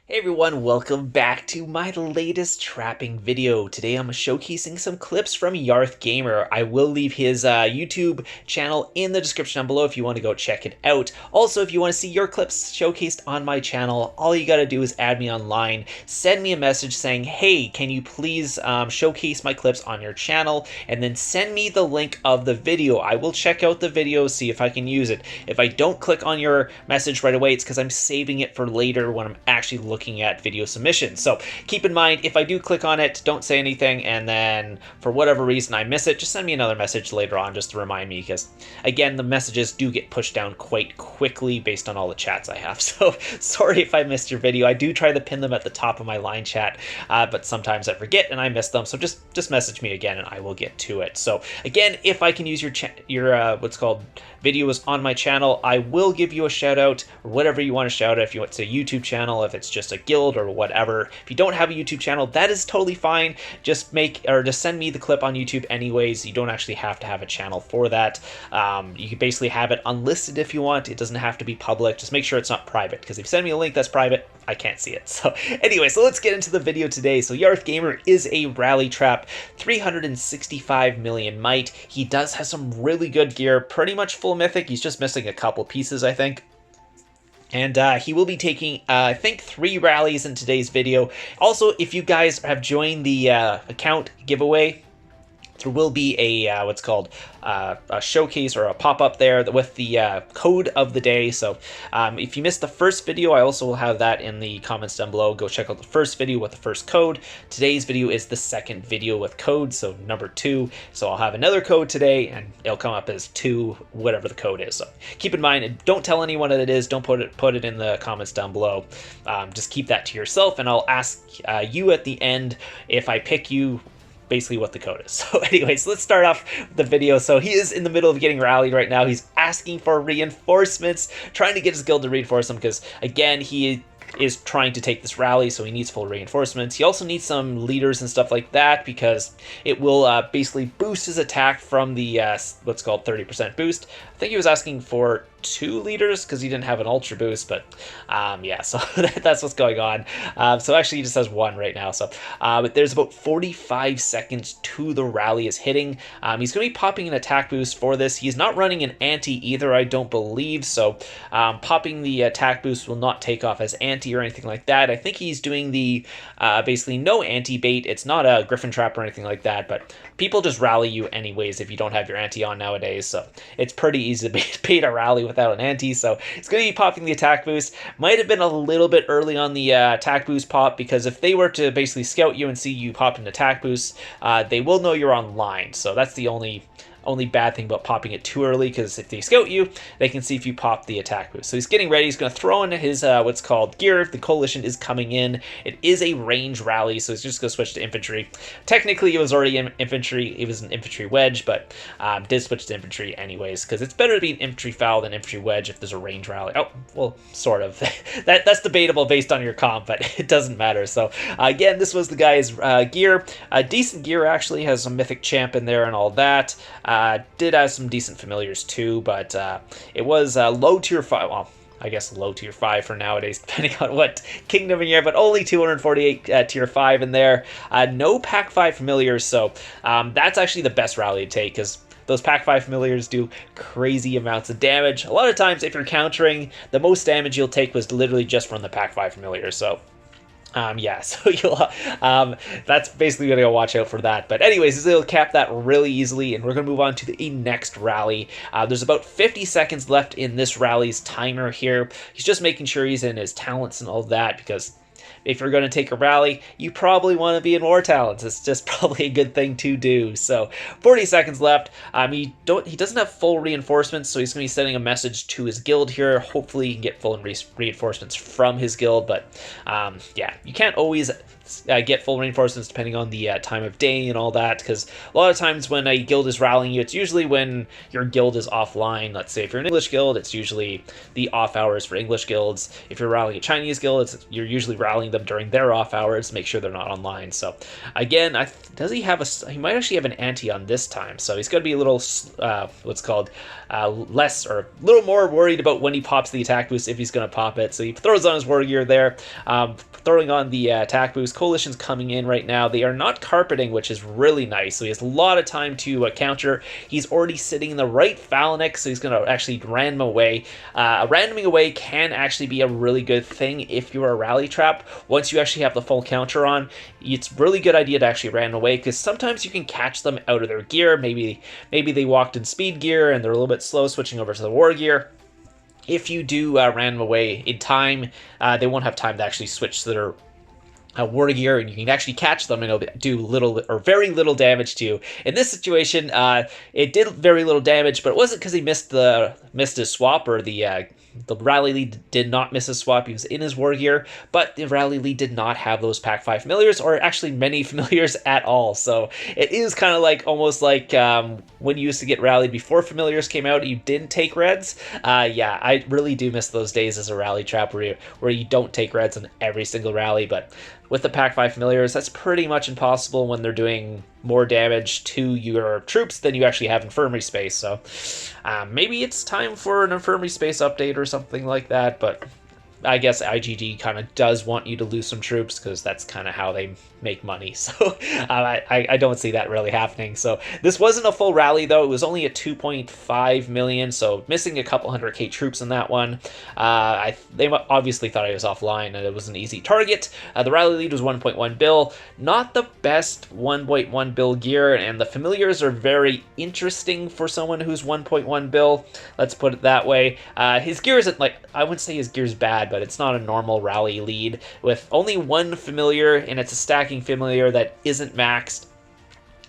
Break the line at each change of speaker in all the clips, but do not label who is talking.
Hey everyone, welcome back to my latest trapping video. Today I'm showcasing some clips from Yarth Gamer. I will leave his YouTube channel in the description down below if you want to go check it out. Also, if you want to see your clips showcased on my channel, all you gotta do is add me online, send me a message saying, hey, can you please showcase my clips on your channel, and then send me the link of the video. I will check out the video, see if I can use it. If I don't click on your message right away, it's because I'm saving it for later when I'm actually looking at video submissions. So keep in mind, if I do click on it, don't say anything, and then for whatever reason I miss it, just send me another message later on just to remind me, because again, the messages do get pushed down quite quickly based on all the chats I have. So sorry if I missed your video. I do try to pin them at the top of my line chat, but sometimes I forget and I miss them. So just message me again and I will get to it. So again, if I can use your what's called videos on my channel, I will give you a shout out, or whatever you want to shout out. If you want to a YouTube channel, if it's just a guild or whatever. If you don't have a YouTube channel, that is totally fine. Just send me the clip on YouTube anyways. You don't actually have to have a channel for that. You can basically have it unlisted if you want. It doesn't have to be public. Just make sure it's not private, because if you send me a link that's private, I can't see it. So anyway, so let's get into the video today. So Yarth Gamer is a rally trap, 365 million might. He does have some really good gear, pretty much full mythic. He's just missing a couple pieces, I think. And he will be taking, I think, 3 rallies in today's video. Also, if you guys have joined the account giveaway, there will be a what's called a showcase or a pop-up there with the code of the day. So if you missed the first video, I also will have that in the comments down below. Go check out the first video with the first code. Today's video is the second video with code, so number 2. So I'll have another code today, and it'll come up as 2, whatever the code is. So keep in mind, and don't tell anyone what it is. Don't put it in the comments down below. Just keep that to yourself, and I'll ask you at the end if I pick you, basically what the code is. So anyways, let's start off the video. So he is in the middle of getting rallied right now. He's asking for reinforcements, trying to get his guild to reinforce him, because again, he is trying to take this rally, so he needs full reinforcements. He also needs some leaders and stuff like that, because it will basically boost his attack from the what's called 30% boost. I think he was asking for 2 leaders because he didn't have an ultra boost, but yeah, so that's what's going on. So actually he just has 1 right now. So but there's about 45 seconds to the rally is hitting. He's going to be popping an attack boost for this. He's not running an anti either, I don't believe. So popping the attack boost will not take off as anti or anything like that. I think he's doing the basically no anti bait. It's not a griffin trap or anything like that, but people just rally you anyways if you don't have your anti on nowadays. So it's pretty easy to bait a rally without an anti. So it's going to be popping the attack boost. Might have been a little bit early on the attack boost pop, because if they were to basically scout you and see you pop an attack boost, they will know you're online. So that's the only bad thing about popping it too early, because if they scout you, they can see if you pop the attack boost. So he's getting ready. He's going to throw in his what's called gear. The coalition is coming in. It is a range rally, so he's just going to switch to infantry. Technically, it was already in infantry. It was an infantry wedge, but did switch to infantry anyways, because it's better to be an infantry foul than infantry wedge if there's a range rally. Oh, well, sort of. That's debatable based on your comp, but it doesn't matter. So again, this was the guy's gear. Decent gear, actually. Has some mythic champ in there and all that. Did have some decent familiars too, but it was low tier 5. Well, I guess low tier 5 for nowadays, depending on what kingdom you're in, but only 248 tier 5 in there. No pack 5 familiars, so that's actually the best rally to take, because those pack 5 familiars do crazy amounts of damage. A lot of times, if you're countering, the most damage you'll take was literally just from the pack 5 familiars, so yeah, so you'll that's basically gonna go watch out for that. But anyways, it'll cap that really easily, and we're gonna move on to the next rally. There's about 50 seconds left in this rally's timer here. He's just making sure he's in his talents and all that, because if you're going to take a rally, you probably want to be in war talents. It's just probably a good thing to do. So 40 seconds left. He doesn't have full reinforcements, so he's going to be sending a message to his guild here. Hopefully he can get full reinforcements from his guild, but yeah, you can't always get full reinforcements depending on the time of day and all that, because a lot of times when a guild is rallying you, it's usually when your guild is offline. Let's say if you're an English guild, it's usually the off hours for English guilds. If you're rallying a Chinese guild, you're usually rallying rallying them during their off hours to make sure they're not online. So again, does he have he might actually have an anti on this time, so he's going to be a little what's called less or a little more worried about when he pops the attack boost, if he's going to pop it. So he throws on his war gear there, throwing on the attack boost. Coalition's coming in right now. They are not carpeting, which is really nice, so he has a lot of time to counter. He's already sitting in the right phalanx, so he's going to actually random away. Randoming away can actually be a really good thing if you're a rally trap. Once you actually have the full counter on, it's a really good idea to actually random away, because sometimes you can catch them out of their gear. Maybe they walked in speed gear and they're a little bit slow switching over to the war gear. If you do random away in time, they won't have time to actually switch to their war gear, and you can actually catch them and it'll do little or very little damage to you. In this situation, it did very little damage, but it wasn't because he missed his swap, or the rally lead did not miss his swap. He was in his war gear, but the rally lead did not have those pack 5 familiars, or actually many familiars at all. So it is kind of like almost like when you used to get rallied before familiars came out, you didn't take reds. Yeah, I really do miss those days as a rally trap where you don't take reds on every single rally. But with the pack 5 familiars, that's pretty much impossible when they're doing more damage to your troops than you actually have infirmary space. So maybe it's time for an infirmary space update or something like that, but I guess IGG kind of does want you to lose some troops, because that's kind of how they make money. So I don't see that really happening. So this wasn't a full rally, though. It was only at 2.5 million, so missing a couple 100k troops in that one. They obviously thought I was offline, and it was an easy target. The rally lead was 1.1 bill. Not the best 1.1 bill gear, and the familiars are very interesting for someone who's 1.1 bill. Let's put it that way. His gear isn't like, I wouldn't say his gear's bad, but it's not a normal rally lead with only one familiar, and it's a stacking familiar that isn't maxed.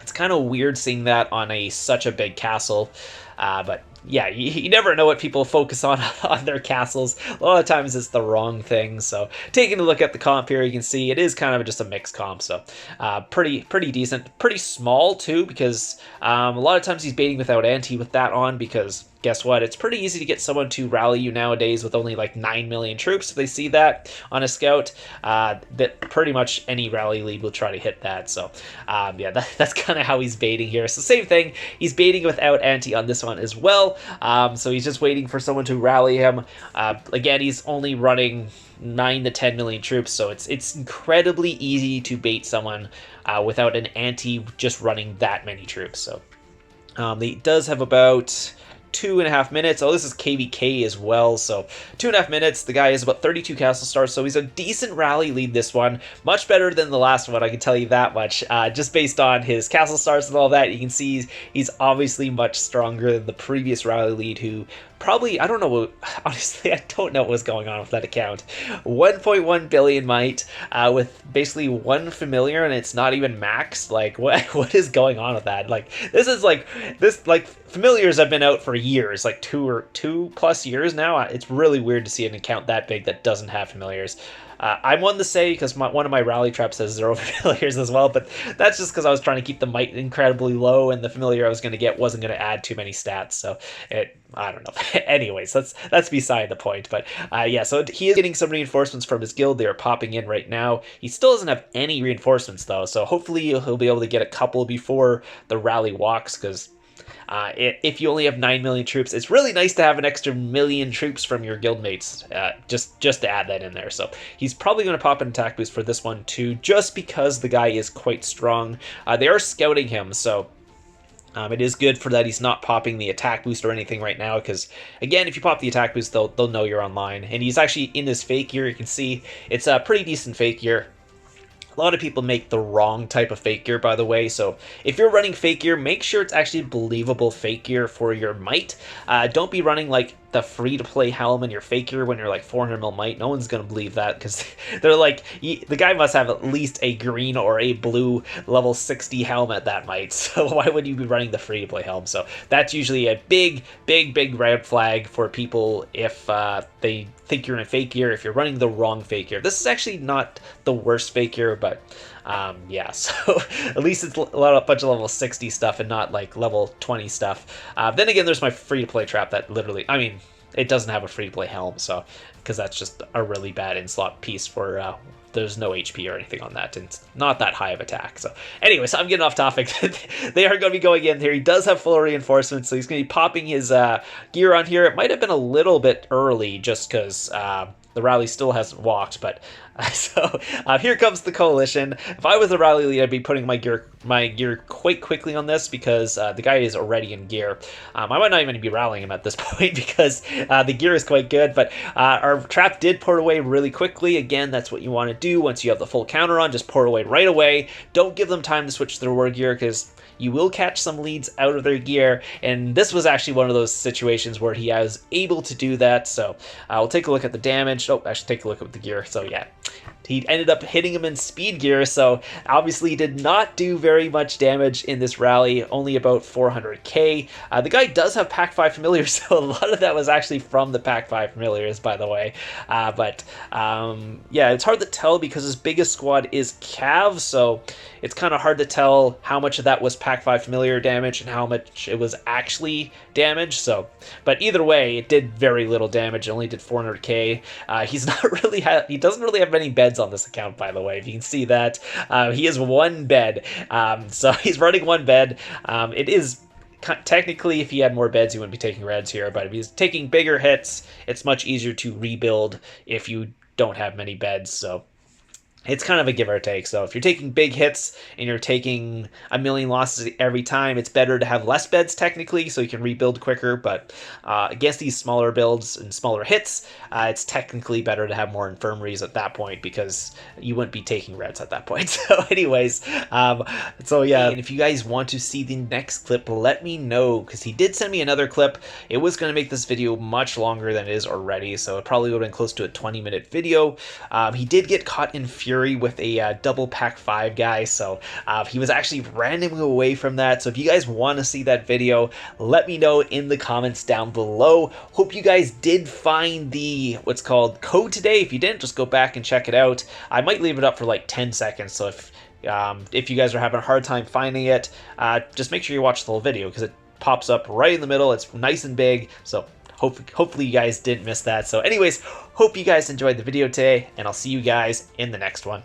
It's kind of weird seeing that on such a big castle, but yeah, you never know what people focus on their castles. A lot of times it's the wrong thing. So taking a look at the comp here, you can see it is kind of just a mixed comp. So pretty decent, pretty small too, because a lot of times he's baiting without anti with that on, because guess what? It's pretty easy to get someone to rally you nowadays with only like 9 million troops. If they see that on a scout, that pretty much any rally lead will try to hit that. So yeah, that's kind of how he's baiting here. So same thing, he's baiting without anti on this one as well. So he's just waiting for someone to rally him. Again, he's only running 9 to 10 million troops, so it's incredibly easy to bait someone without an anti just running that many troops. So he does have about 2.5 minutes. Oh, this is KVK as well, so 2.5 minutes. The guy is about 32 castle stars, so he's a decent rally lead this one. Much better than the last one, I can tell you that much. Just based on his castle stars and all that, you can see he's obviously much stronger than the previous rally lead, who probably, I don't know, honestly, I don't know what was going on with that account. 1.1 billion might, with basically one familiar, and it's not even maxed. Like, what is going on with that? Like, familiars have been out for years, like 2+ years now. It's really weird to see an account that big that doesn't have familiars. I'm one to say, because one of my rally traps has 0 familiars as well, but that's just because I was trying to keep the might incredibly low, and the familiar I was going to get wasn't going to add too many stats, so I don't know. Anyways, that's beside the point. But yeah, so he is getting some reinforcements from his guild. They are popping in right now. He still doesn't have any reinforcements, though, so hopefully he'll be able to get a couple before the rally walks, because if you only have 9 million troops, it's really nice to have an extra million troops from your guildmates, just to add that in there. So he's probably going to pop an attack boost for this one too, just because the guy is quite strong. They are scouting him, so it is good for that he's not popping the attack boost or anything right now, because again, if you pop the attack boost, they'll know you're online. And he's actually in this fake gear. You can see it's a pretty decent fake gear. A lot of people make the wrong type of fake gear, by the way, so if you're running fake gear, make sure it's actually believable fake gear for your might. Don't be running like the free-to-play helm in your fake gear when you're like 400 mil might. No one's gonna believe that, because they're like, the guy must have at least a green or a blue level 60 helm at that might, so why would you be running the free-to-play helm? So that's usually a big red flag for people if they think you're in a fake gear, if you're running the wrong fake gear. This is actually not the worst fake gear, but yeah, so at least it's a bunch of level 60 stuff and not like level 20 stuff. Then again, there's my free-to-play trap that literally, I mean, it doesn't have a free-to-play helm, so because that's just a really bad in-slot piece for there's no HP or anything on that, and it's not that high of attack. So anyways, I'm getting off topic. They are going to be going in here. He does have full reinforcements, so he's going to be popping his gear on here. It might have been a little bit early just because the rally still hasn't walked, but so here comes the coalition. If I was the rally lead, I'd be putting my gear quite quickly on this because the guy is already in gear. I might not even be rallying him at this point because the gear is quite good, but our trap did port away really quickly. Again, that's what you want to do once you have the full counter on. Just port away right away. Don't give them time to switch their war gear because you will catch some leads out of their gear, and this was actually one of those situations where he was able to do that. So we'll take a look at the damage. Oh, I should take a look at the gear. So yeah, he ended up hitting him in speed gear, so obviously did not do very much damage in this rally, only about 400k. The guy does have Pack 5 familiars, so a lot of that was actually from the Pack 5 familiars, by the way. Yeah, it's hard to tell because his biggest squad is Cav, so it's kind of hard to tell how much of that was Pack 5 familiar damage and how much it was actually damage. So, but either way, it did very little damage. It only did 400k. He doesn't really have many beds on this account, by the way. If you can see that, he has one bed. So he's running one bed. It is technically, if he had more beds, he wouldn't be taking reds here. But if he's taking bigger hits, it's much easier to rebuild if you don't have many beds. So it's kind of a give or take. So if you're taking big hits and you're taking a million losses every time, it's better to have less beds technically so you can rebuild quicker. But against these smaller builds and smaller hits, it's technically better to have more infirmaries at that point because you wouldn't be taking reds at that point. So anyways, so yeah, and if you guys want to see the next clip, let me know because he did send me another clip. It was going to make this video much longer than it is already, so it probably would have been close to a 20-minute video. He did get caught in Fury with a double Pack 5 guy, so he was actually randomly away from that. So if you guys want to see that video, let me know in the comments down below. Hope you guys did find the what's called code today. If you didn't, just go back and check it out. I might leave it up for like 10 seconds, so if you guys are having a hard time finding it, just make sure you watch the whole video because it pops up right in the middle. It's nice and big, so hopefully you guys didn't miss that. So anyways, hope you guys enjoyed the video today, and I'll see you guys in the next one.